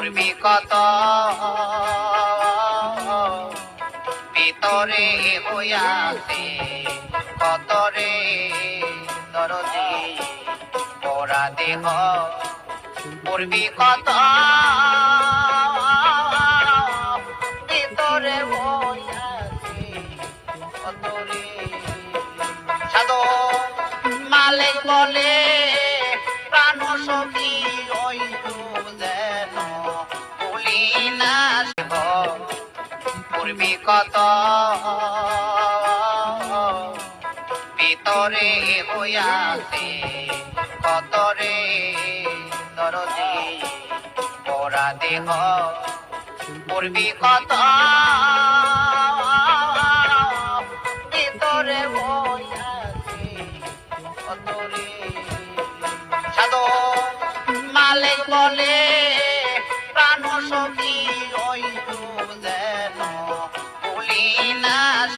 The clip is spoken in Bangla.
পড়বি কত ভিতরে হইয়াছে কত রে দরদি পোড়া দেহ পড়বি কত ভিতরে হইয়াছে কত রে সাধু মালিক বলে প্রাণ সখী ওই যেন বলি না পড়বি কত ভিতরে হইয়াছে কত রে দরদি পোড়া দেহ পড়বি কত ভিতরে হইয়াছে কত রে সাধু মালিক বলে